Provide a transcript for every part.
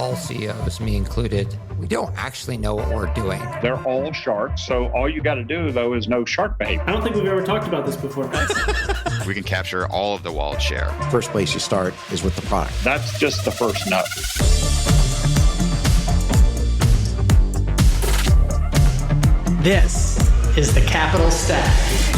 all CEOs, me included, we don't actually know what we're doing. They're all sharks, so all you got to do, though, is know shark behavior. I don't think we've ever talked about this before. We can capture all of the wallet share. First place you start is with the product. That's just the first nut. This is the Capital Stack.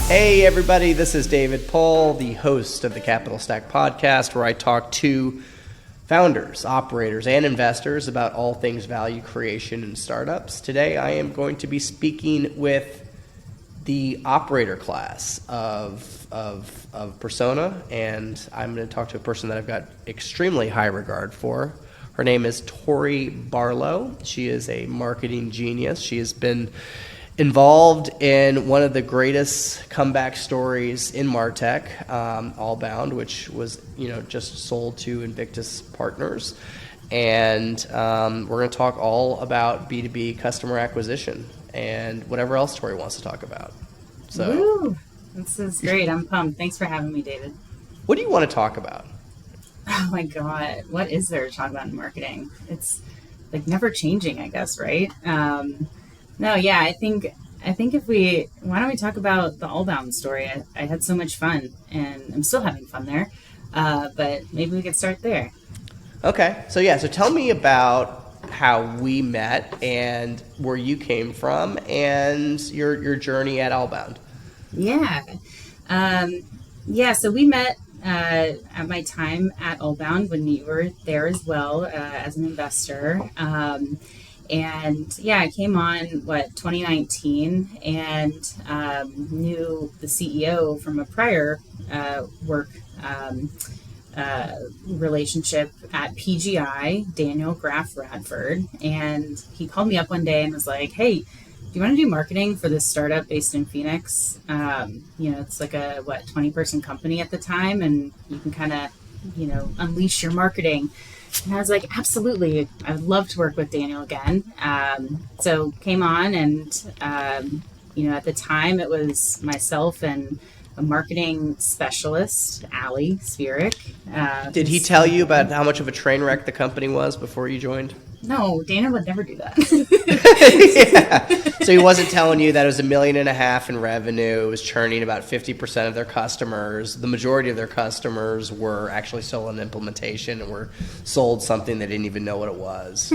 Hey everybody, this is David Paul, the host of the Capital Stack podcast, where I talk to founders, operators, and investors about all things value creation and startups. Today I am going to be speaking with the operator class of Persona, and I'm going to talk to a person that I've got extremely high regard for. Her name is Tori Barlow. She is a marketing genius. She has been involved in one of the greatest comeback stories in MarTech, Allbound, which was just sold to Invictus Partners. And we're going to talk all about B2B customer acquisition and whatever else Tori wants to talk about. So, woo, this is great. I'm pumped. Thanks for having me, David. What do you want to talk about? Oh my God, what is there to talk about in marketing? It's like never changing, I guess, right? I think why don't we talk about the Allbound story? I had so much fun, and I'm still having fun there. But maybe we could start there. Okay, so tell me about how we met and where you came from and your journey at Allbound. So we met at my time at Allbound when you were there as well as an investor. I came on 2019 and knew the CEO from a prior work relationship at PGI, Daniel Graff Radford, and he called me up one day and was like, "Hey, do you want to do marketing for this startup based in Phoenix? It's like a 20-person company at the time, and you can kind of unleash your marketing." And I was like, absolutely. I would love to work with Daniel again. So came on and, at the time it was myself and a marketing specialist, Ali Spheric. Did he tell you about how much of a train wreck the company was before you joined? No, Daniel would never do that. Yeah. So he wasn't telling you that it was $1.5 million in revenue. It was churning about 50% of their customers. The majority of their customers were actually still in implementation and were sold something they didn't even know what it was.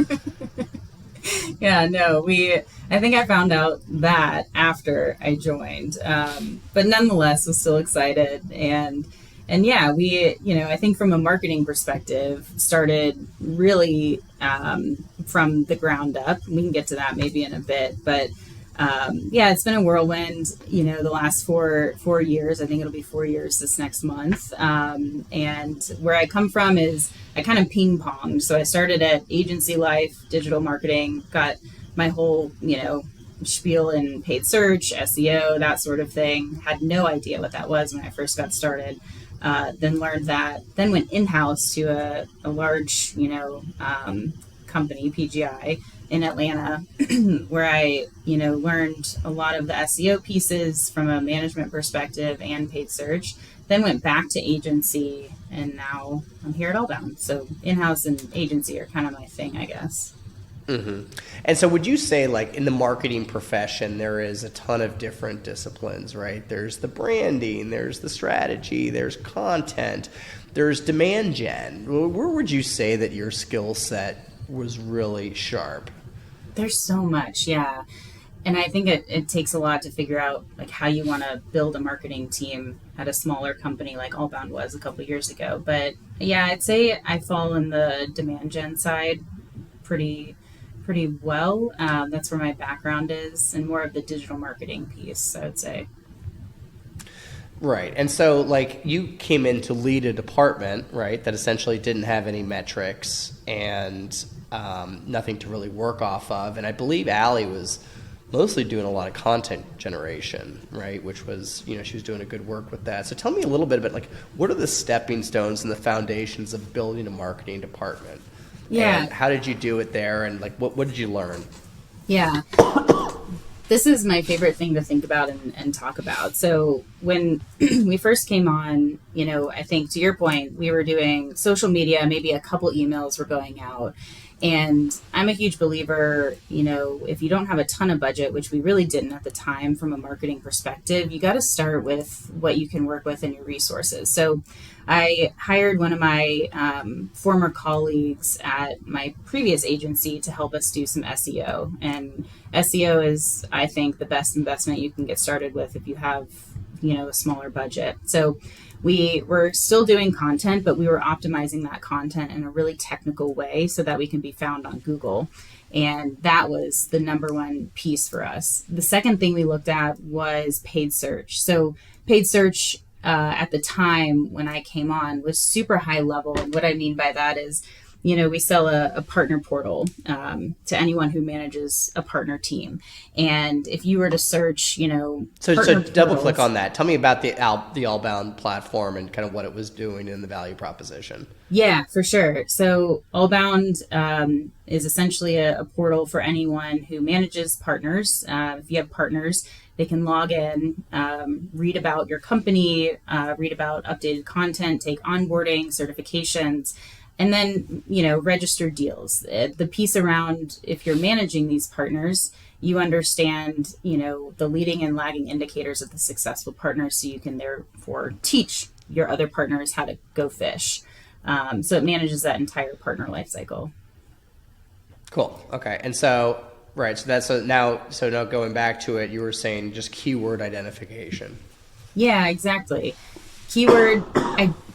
I think I found out that after I joined. But nonetheless, was still excited. I think from a marketing perspective, started really from the ground up. We can get to that maybe in a bit, but it's been a whirlwind, the last four years. I think it'll be 4 years this next month. And where I come from is I kind of ping-ponged. So I started at agency life, digital marketing, got my whole, spiel in paid search, SEO, that sort of thing. Had no idea what that was when I first got started. Then learned that, then went in-house to a large, company, PGI, in Atlanta, where I, learned a lot of the SEO pieces from a management perspective and paid search. Then went back to agency, and now I'm here at Allbound. So in-house and agency are kind of my thing, I guess. Mm-hmm. And so would you say, in the marketing profession, there is a ton of different disciplines, right? There's the branding, there's the strategy, there's content, there's DemandGen. Where would you say that your skill set was really sharp? There's so much, yeah. And I think it takes a lot to figure out how you want to build a marketing team at a smaller company like Allbound was a couple of years ago. But yeah, I'd say I fall in the DemandGen side pretty well. That's where my background is, and more of the digital marketing piece, I would say. Right. And so you came in to lead a department, right, that essentially didn't have any metrics and nothing to really work off of. And I believe Ali was mostly doing a lot of content generation, right, which was, she was doing a good work with that. So tell me a little bit about what are the stepping stones and the foundations of building a marketing department? Yeah. And how did you do it there, and what did you learn? Yeah. This is my favorite thing to think about and talk about. So when we first came on, I think to your point, we were doing social media, maybe a couple emails were going out. And I'm a huge believer, if you don't have a ton of budget, which we really didn't at the time from a marketing perspective, you got to start with what you can work with and your resources. So I hired one of my former colleagues at my previous agency to help us do some SEO. And SEO is, I think, the best investment you can get started with if you have, a smaller budget. So we were still doing content, but we were optimizing that content in a really technical way so that we can be found on Google. And that was the number one piece for us. The second thing we looked at was paid search. So paid search at the time when I came on was super high level. And what I mean by that is, we sell a partner portal to anyone who manages a partner team. And if you were to search, So double click on that. Tell me about the Allbound platform and kind of what it was doing in the value proposition. Yeah, for sure. So Allbound is essentially a portal for anyone who manages partners. If you have partners, they can log in, read about your company, read about updated content, take onboarding, certifications, and then, register deals. The piece around if you're managing these partners, you understand, the leading and lagging indicators of the successful partners, so you can therefore teach your other partners how to go fish. So it manages that entire partner lifecycle. Cool. Okay. And so, right. So now going back to it, you were saying just keyword identification. Yeah, exactly. Keyword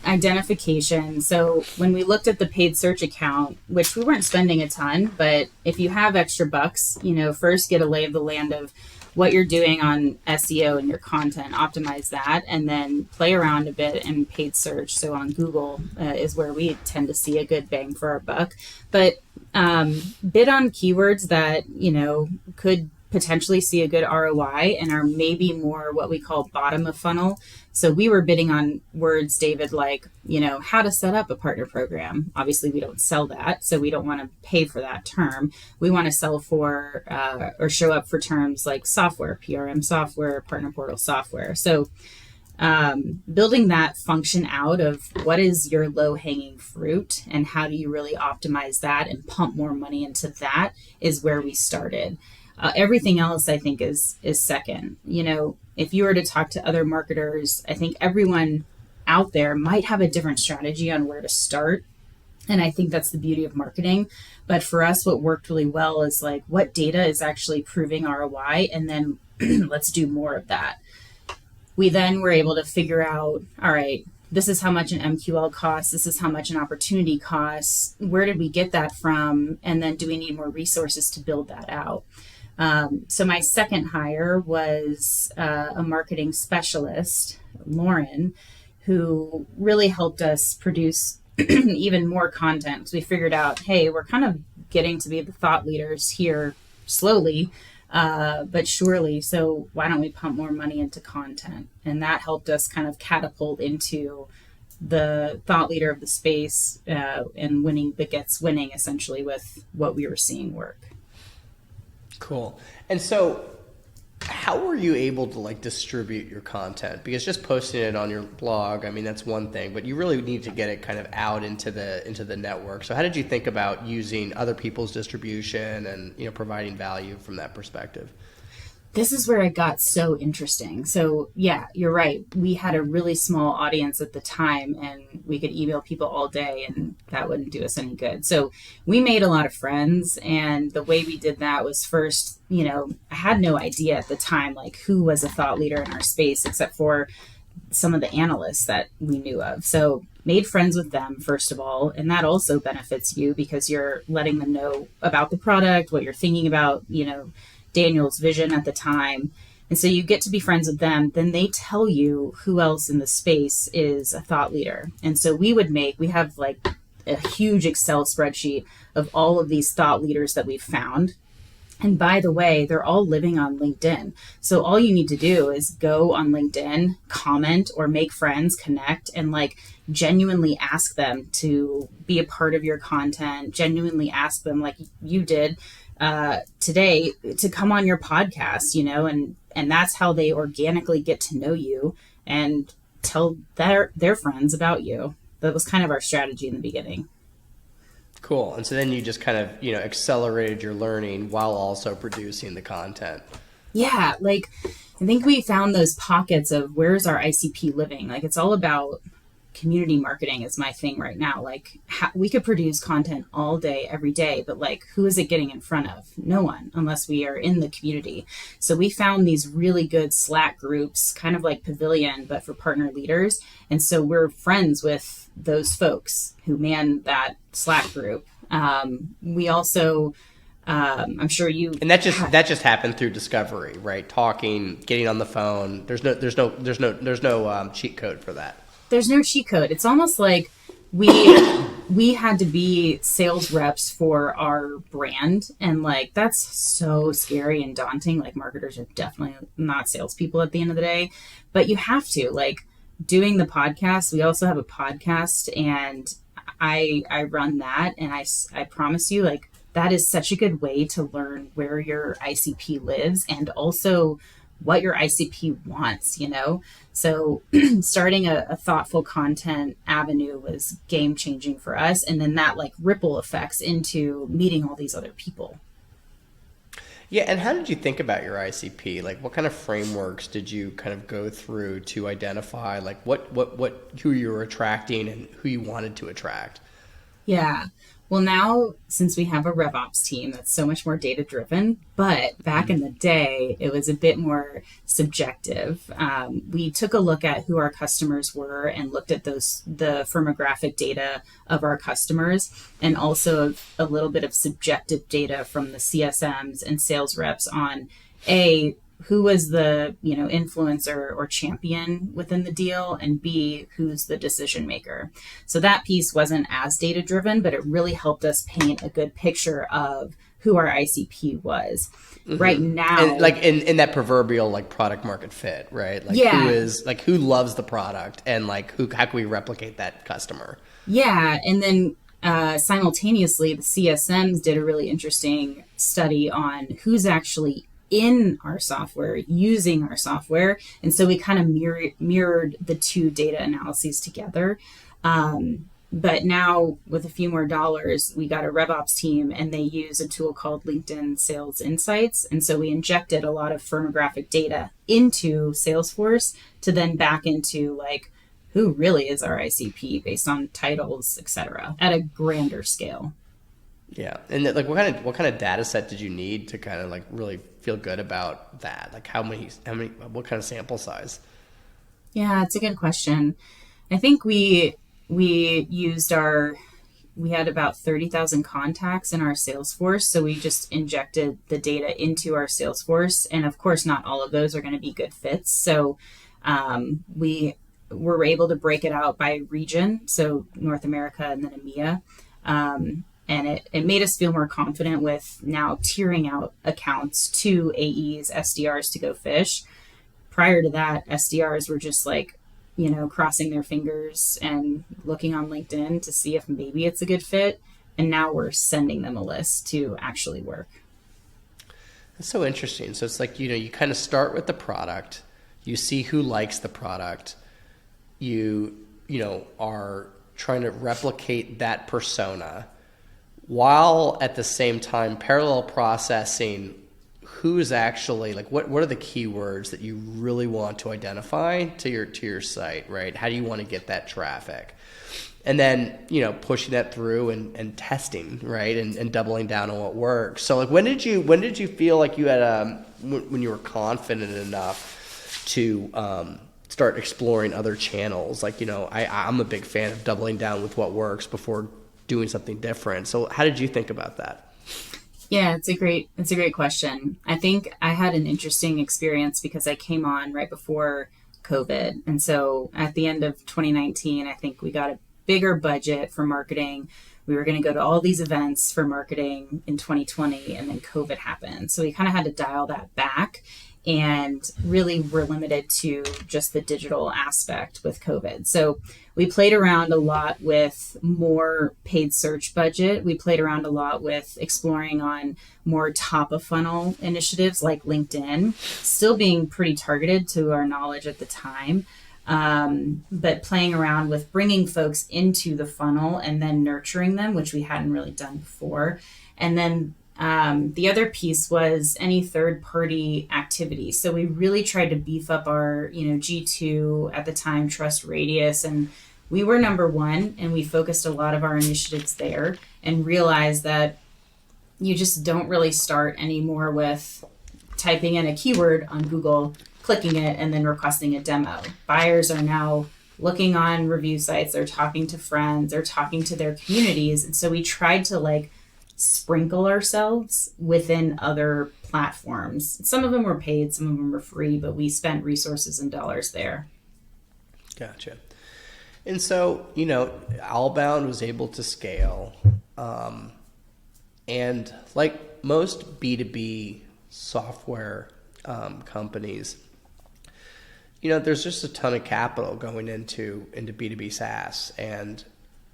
identification. So when we looked at the paid search account, which we weren't spending a ton, but if you have extra bucks, first get a lay of the land of what you're doing on SEO and your content, optimize that, and then play around a bit in paid search. So on Google is where we tend to see a good bang for our buck. But bid on keywords that, could potentially see a good ROI and are maybe more what we call bottom of funnel. So we were bidding on words, David, like, how to set up a partner program. Obviously, we don't sell that, so we don't want to pay for that term. We want to sell for or show up for terms like software, PRM software, partner portal software. So building that function out of what is your low-hanging fruit and how do you really optimize that and pump more money into that is where we started. Everything else, I think, is second. If you were to talk to other marketers, I think everyone out there might have a different strategy on where to start. And I think that's the beauty of marketing. But for us, what worked really well is like what data is actually proving ROI, and then let's do more of that. We then were able to figure out, all right, this is how much an MQL costs. This is how much an opportunity costs. Where did we get that from? And then do we need more resources to build that out? So my second hire was a marketing specialist, Lauren, who really helped us produce even more content. Because we figured out, hey, we're kind of getting to be the thought leaders here slowly, but surely. So why don't we pump more money into content? And that helped us kind of catapult into the thought leader of the space and winning begets winning, essentially, with what we were seeing work. Cool. And so how were you able to distribute your content? Because just posting it on your blog, I mean, that's one thing, but you really need to get it kind of out into the network. So how did you think about using other people's distribution and, providing value from that perspective? This is where it got so interesting. So yeah, you're right. We had a really small audience at the time and we could email people all day and that wouldn't do us any good. So we made a lot of friends, and the way we did that was first, I had no idea at the time, who was a thought leader in our space except for some of the analysts that we knew of. So made friends with them, first of all, and that also benefits you because you're letting them know about the product, what you're thinking about, Daniel's vision at the time. And so you get to be friends with them. Then they tell you who else in the space is a thought leader. And so we have a huge Excel spreadsheet of all of these thought leaders that we've found. And by the way, they're all living on LinkedIn. So all you need to do is go on LinkedIn, comment or make friends, connect, and genuinely ask them to be a part of your content, genuinely ask them like you did, today to come on your podcast, and that's how they organically get to know you and tell their friends about you. That was kind of our strategy in the beginning. Cool. And so then you just kind of, accelerated your learning while also producing the content. Yeah. Like, I think we found those pockets of where's our ICP living. Like, it's all about community marketing is my thing right now. Like, we could produce content all day, every day, but like, who is it getting in front of? No one, unless we are in the community. So we found these really good Slack groups, kind of like Pavilion, but for partner leaders. And so we're friends with those folks who man that Slack group. We also, I'm sure you, and that just happened through discovery, right? Talking, getting on the phone. There's no cheat code for that. There's no cheat code. It's almost like we had to be sales reps for our brand. And like, that's so scary and daunting. Like, marketers are definitely not salespeople at the end of the day, but you have to, like, doing the podcast. We also have a podcast, and I run that. And I promise you, like, that is such a good way to learn where your ICP lives and also what your ICP wants, So starting a thoughtful content avenue was game changing for us. And then that like ripple effects into meeting all these other people. Yeah. And how did you think about your ICP? Like, what kind of frameworks did you kind of go through to identify like who you were attracting and who you wanted to attract? Yeah. Well, now, since we have a RevOps team, that's so much more data-driven. But back in the day, it was a bit more subjective. We took a look at who our customers were and looked at the firmographic data of our customers, and also a little bit of subjective data from the CSMs and sales reps on who was the influencer or champion within the deal, and B, who's the decision maker. So that piece wasn't as data driven, but it really helped us paint a good picture of who our ICP was. Mm-hmm. Right now, and like in that proverbial like product market fit, right? Like, yeah. Who loves the product, and like how can we replicate that customer? Yeah, and then simultaneously, the CSMs did a really interesting study on who's actually in our software, using our software. And so we kind of mirrored the two data analyses together. But now with a few more dollars, we got a RevOps team, and they use a tool called LinkedIn Sales Insights. And so we injected a lot of firmographic data into Salesforce to then back into like, who really is our ICP based on titles, et cetera, at a grander scale. Yeah. And like, what kind of data set did you need to kind of like really feel good about that? Like how many, what kind of sample size? Yeah, it's a good question. I think we had about 30,000 contacts in our Salesforce. So we just injected the data into our Salesforce. And of course, not all of those are going to be good fits. So we were able to break it out by region. So North America and then EMEA. And it made us feel more confident with now tiering out accounts to AEs, SDRs to go fish. Prior to that, SDRs were just like, crossing their fingers and looking on LinkedIn to see if maybe it's a good fit. And now we're sending them a list to actually work. That's so interesting. So it's like, you kind of start with the product, you see who likes the product, you are trying to replicate that persona, while at the same time parallel processing who's actually like what are the keywords that you really want to identify to your site, right? How do you want to get that traffic? And then, pushing that through and testing, right? And doubling down on what works. So like when did you feel like you had when you were confident enough to start exploring other channels? Like, I'm a big fan of doubling down with what works before doing something different. So how did you think about that? Yeah, it's a great question. I think I had an interesting experience because I came on right before COVID. And so at the end of 2019, I think we got a bigger budget for marketing. We were going to go to all these events for marketing in 2020, and then COVID happened. So we kind of had to dial that back. and really were limited to just the digital aspect with COVID. So we played around a lot with more paid search budget. We played around a lot with exploring on more top of funnel initiatives like LinkedIn, still being pretty targeted to our knowledge at the time. But playing around with bringing folks into the funnel and then nurturing them, which we hadn't really done before. And then the other piece was any third-party activity. So we really tried to beef up our, G2 at the time, Trust Radius, and we were number one, and we focused a lot of our initiatives there and realized that you just don't really start anymore with typing in a keyword on Google, clicking it, and then requesting a demo. Buyers are now looking on review sites, they're talking to friends, they're talking to their communities. And so we tried to sprinkle ourselves within other platforms. Some of them were paid, some of them were free, but we spent resources and dollars there. Gotcha. And so, Allbound was able to scale. And like most B2B software companies, there's just a ton of capital going into B2B SaaS, and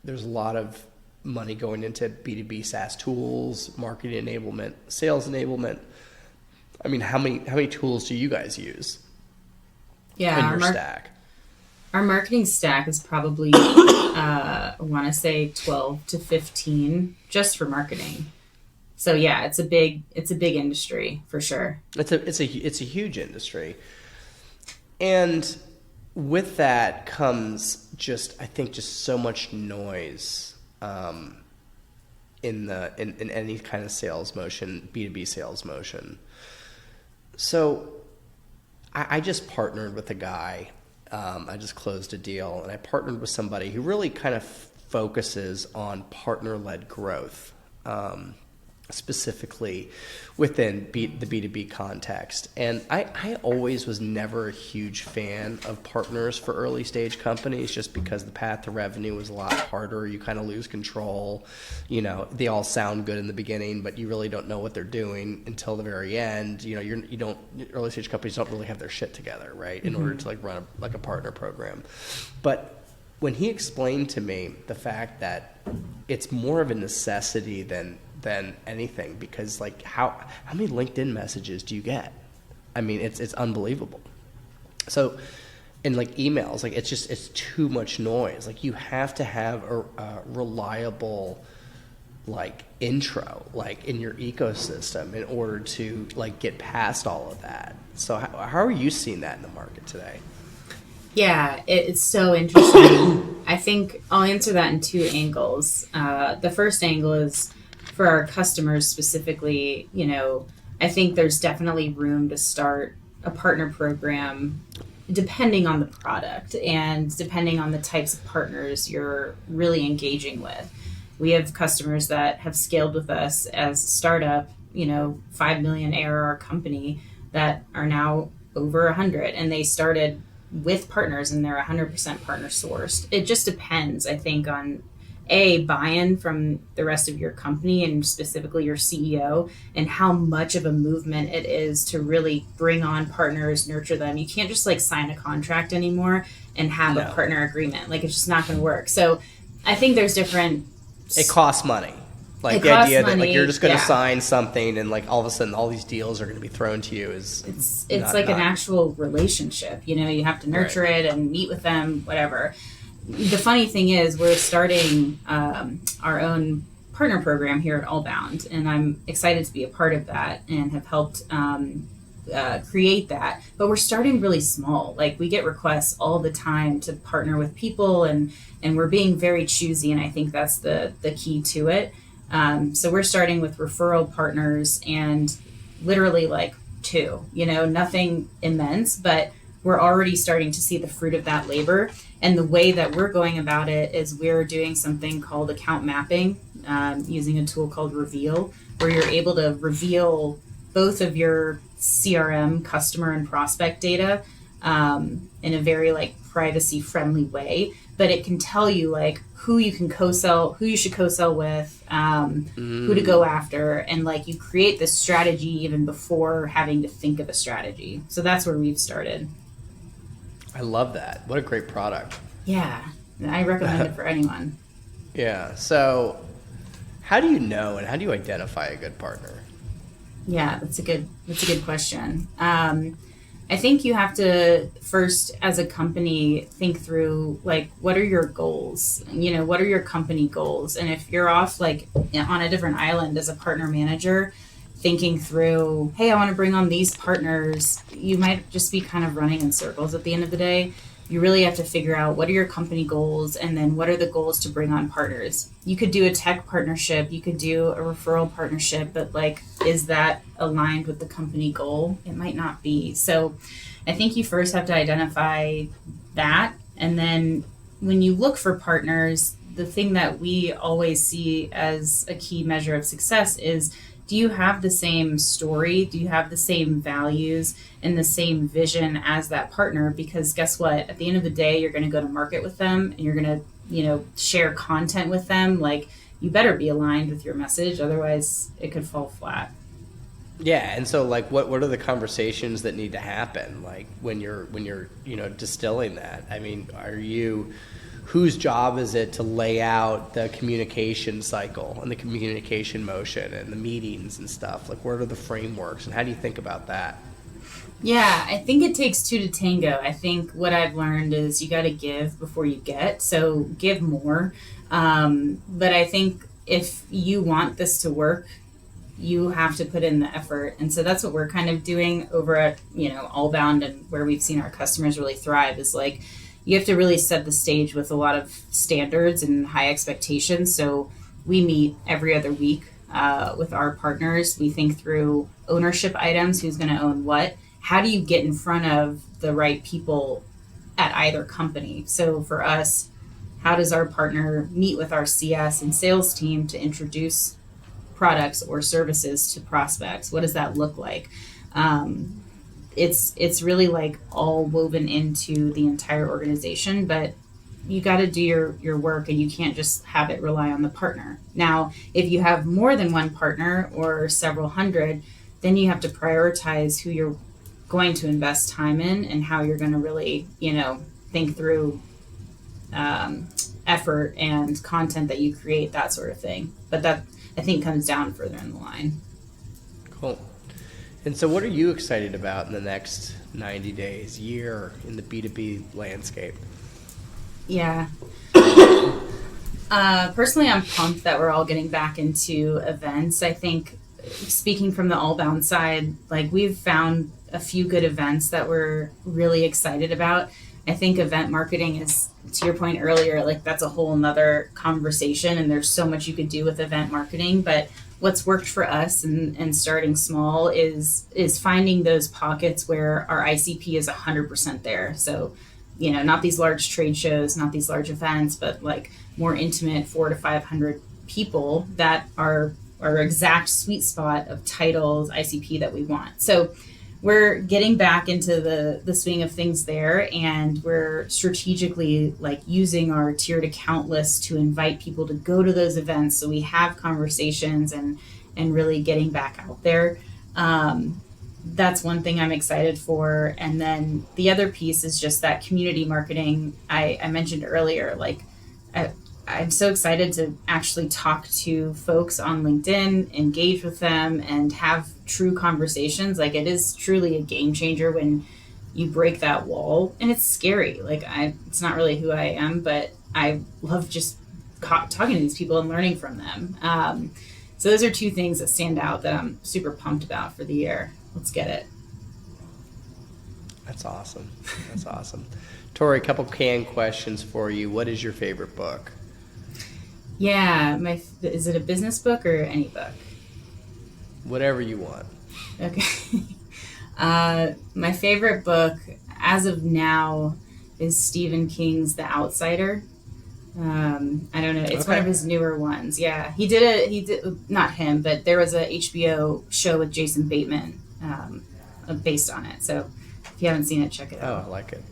there's a lot of money going into B2B SaaS tools, marketing enablement, sales enablement. I mean, how many tools do you guys use in your stack? Our marketing stack is probably, I want to say 12 to 15 just for marketing. So yeah, it's a big industry for sure. It's a huge industry. And with that comes just so much noise in any kind of sales motion, B2B sales motion. So I just partnered with a guy. I just closed a deal, and I partnered with somebody who really kind of focuses on partner-led growth, specifically within the B2B context. And I always was never a huge fan of partners for early stage companies, just because the path to revenue was a lot harder. You kind of lose control. They all sound good in the beginning, but you really don't know what they're doing until the very end. Early stage companies don't really have their shit together, right? In order to run a partner program. But when he explained to me the fact that it's more of a necessity than anything, because how many LinkedIn messages do you get? I mean, it's unbelievable. So, and emails, it's too much noise. You have to have a reliable intro in your ecosystem in order to get past all of that. So how are you seeing that in the market today? Yeah, it's so interesting. I think I'll answer that in two angles. The first angle is for our customers specifically. I think there's definitely room to start a partner program depending on the product and depending on the types of partners you're really engaging with. We have customers that have scaled with us as a startup, 5 million ARR company that are now over 100, and they started with partners and they're 100% partner sourced. It just depends, I think, on buy-in from the rest of your company and specifically your CEO, and how much of a movement it is to really bring on partners, nurture them. You can't just sign a contract anymore and have a partner agreement. It's just not going to work. So I think there's different. It costs money. The idea that you're just going to sign something and all of a sudden all these deals are going to be thrown to you is it's an actual relationship. You have to nurture it and meet with them, whatever. The funny thing is we're starting our own partner program here at Allbound, and I'm excited to be a part of that and have helped create that. But we're starting really small. We get requests all the time to partner with people, and we're being very choosy, and I think that's the key to it. So we're starting with referral partners, and literally 2, nothing immense, but we're already starting to see the fruit of that labor. And the way that we're going about it is we're doing something called account mapping, using a tool called Reveal, where you're able to reveal both of your CRM, customer and prospect data, in a very like privacy friendly way, but it can tell you like who you can co-sell, who you should co-sell with, who to go after, and like you create this strategy even before having to think of a strategy. So that's where we've started. I love that. What a great product. Yeah, I recommend it for anyone. Yeah. So how do you know and how do you identify a good partner? Yeah, that's a good question. I think you have to first, as a company, think through like what are your goals? You know, what are your company goals? And if you're off like on a different island as a partner manager, thinking through, hey, I want to bring on these partners, you might just be kind of running in circles at the end of the day. You really have to figure out what are your company goals and then what are the goals to bring on partners. You could do a tech partnership, you could do a referral partnership, but like, is that aligned with the company goal? It might not be. So I think you first have to identify that. And then when you look for partners, the thing that we always see as a key measure of success is, do you have the same story? Do you have the same values and the same vision as that partner? Because guess what? At the end of the day, you're going to go to market with them and you're going to, you know, share content with them. Like, you better be aligned with your message. Otherwise, it could fall flat. Yeah, and so like what are the conversations that need to happen like when you're you know distilling that? I mean, whose job is it to lay out the communication cycle and the communication motion and the meetings and stuff? Like, what are the frameworks and how do you think about that? Yeah, I think it takes two to tango. I think what I've learned is you got to give before you get. So give more. But I think if you want this to work, you have to put in the effort. And so that's what we're kind of doing over at, you know, Allbound, and where we've seen our customers really thrive is like, you have to really set the stage with a lot of standards and high expectations. So we meet every other week with our partners. We think through ownership items, who's going to own what. How do you get in front of the right people at either company? So for us, how does our partner meet with our CS and sales team to introduce products or services to prospects? What does that look like? It's really like all woven into the entire organization, but you got to do your work and you can't just have it rely on the partner. Now, if you have more than one partner or several hundred, then you have to prioritize who you're going to invest time in and how you're going to really, you know, think through effort and content that you create, that sort of thing. But that, I think, comes down further in the line. Cool. And so what are you excited about in the next 90 days, year in the B2B landscape? Yeah. Personally, I'm pumped that we're all getting back into events. I think, speaking from the Allbound side, like, we've found a few good events that we're really excited about. I think event marketing is, to your point earlier, like, that's a whole nother conversation, and there's so much you could do with event marketing. But what's worked for us and starting small is finding those pockets where our ICP is 100% there. So, you know, not these large trade shows, not these large events, but like more intimate 400 to 500 people that are our exact sweet spot of titles, ICP that we want. So we're getting back into the swing of things there, and we're strategically like using our tiered account list to invite people to go to those events. So we have conversations and really getting back out there. That's one thing I'm excited for. And then the other piece is just that community marketing I mentioned earlier. Like, I'm so excited to actually talk to folks on LinkedIn, engage with them, and have true conversations. Like, it is truly a game changer when you break that wall, and it's scary. Like, it's not really who I am, but I love just talking to these people and learning from them. So those are two things that stand out that I'm super pumped about for the year. Let's get it. That's awesome. That's awesome. Tori, a couple canned questions for you. What is your favorite book? Yeah, is it a business book or any book? Whatever you want. Okay. My favorite book as of now is Stephen King's The Outsider. I don't know. It's one of his newer ones. Yeah, he did not him, but there was a HBO show with Jason Bateman based on it. So if If you haven't seen it, check it Oh, out. I like it.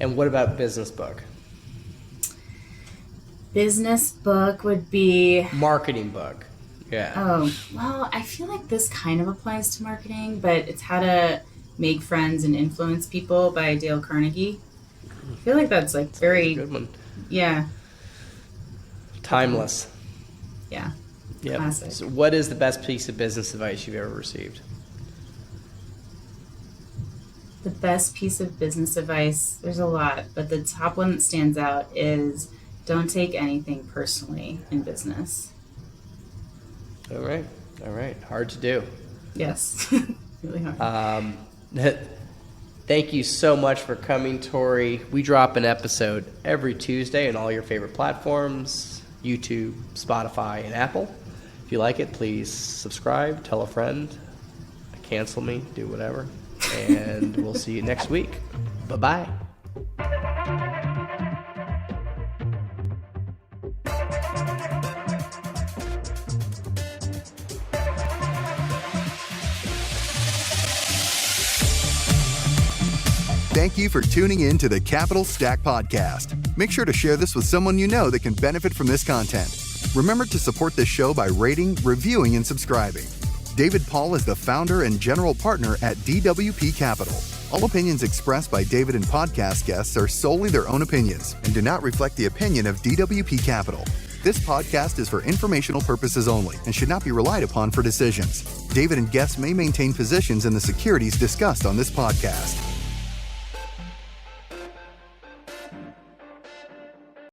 And what about business book? Business book would be... Marketing book. Yeah. Oh, well, I feel like this kind of applies to marketing, but it's How to Make Friends and Influence People by Dale Carnegie. I feel like that's like very... Good one. Yeah. Timeless. Yeah. Yep. Classic. So what is the best piece of business advice you've ever received? The best piece of business advice, there's a lot, but the top one that stands out is don't take anything personally in business. All right. Hard to do. Yes. Really hard. Thank you so much for coming, Tori. We drop an episode every Tuesday on all your favorite platforms, YouTube, Spotify, and Apple. If you like it, please subscribe, tell a friend, cancel me, do whatever. And we'll see you next week. Bye-bye. Thank you for tuning in to the Capital Stack Podcast. Make sure to share this with someone you know that can benefit from this content. Remember to support this show by rating, reviewing, and subscribing. David Paul is the founder and general partner at DWP Capital. All opinions expressed by David and podcast guests are solely their own opinions and do not reflect the opinion of DWP Capital. This podcast is for informational purposes only and should not be relied upon for decisions. David and guests may maintain positions in the securities discussed on this podcast.